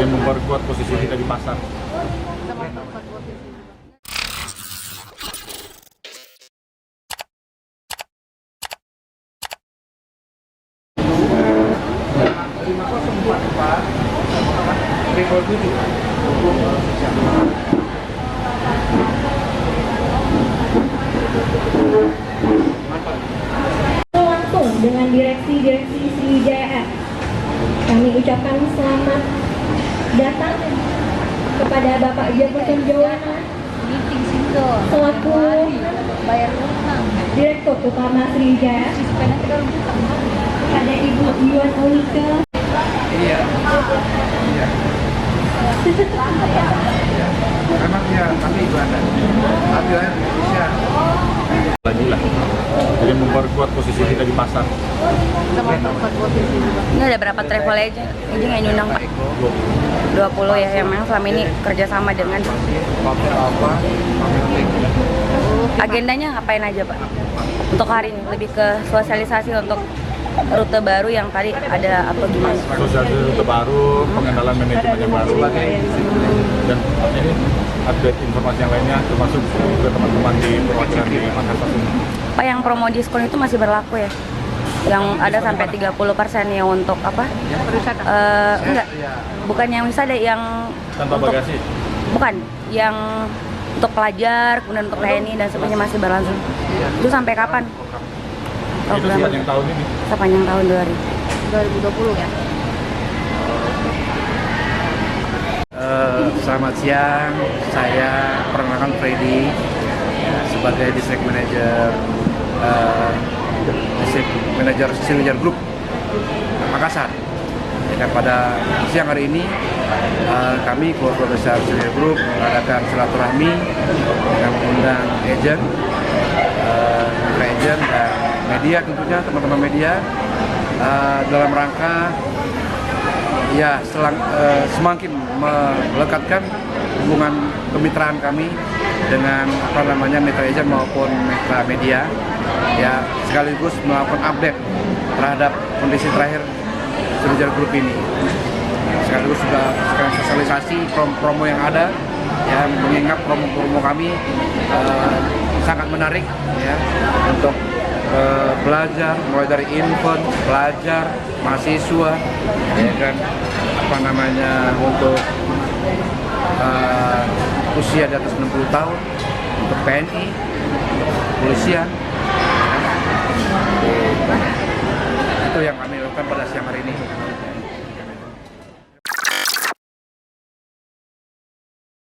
Jadi memperkuat posisi kita di pasar. Langsung dengan direksi Sriwijaya Air. Kami ucapkan selamat datang kepada Bapak Jefferson Jowana selaku bayar utang. Direktur Utama Sriwijaya. Ada Ibu Yuan Olika. Iya. Memang ya, tapi itu ada. Tapi ya, Indonesia. Lagi lah. Jadi memperkuat posisi kita di pasar. Ini ada berapa travel agent yang nyundang Pak? 20 ya, yang memang selama ini kerjasama dengan. Agendanya ngapain aja Pak? Untuk hari ini lebih ke sosialisasi untuk rute baru yang tadi ada apa gimana? Sosialisasi rute baru, pengenalan manajemen yang baru, dan ini update informasi yang lainnya termasuk ke teman-teman di perwakilan di Makassar ini. Pak, yang promo diskon itu masih berlaku ya? Yang ada sampai 30% ya untuk apa? Enggak, bukan yang wisata, yang Tanpa bagasi. bukan, yang untuk pelajar, kemudian untuk TNI dan sebagainya masih berlangsung. Itu sampai kapan? Itu sepanjang tahun ini. Sepanjang tahun 2020 ya? Selamat siang, saya perkenalkan Freddy sebagai District Manager Sriwijaya Group Makassar. Dan pada siang hari ini kami keluarga besar Sriwijaya Group mengadakan silaturahmi dengan mengundang agent, dan media, tentunya teman-teman media, dalam rangka ya semakin melekatkan hubungan kemitraan kami dengan mitra agent maupun mitra media, ya, sekaligus melakukan update terhadap kondisi terakhir Sriwijaya Group ini, sekaligus juga sosialisasi promo yang ada, ya, mengingat promo kami sangat menarik, ya, untuk belajar, mulai dari infant, pelajar, mahasiswa, ya kan, untuk usia di atas 60 tahun, untuk PNI, polisian. Itu yang kami lakukan pada siang hari ini.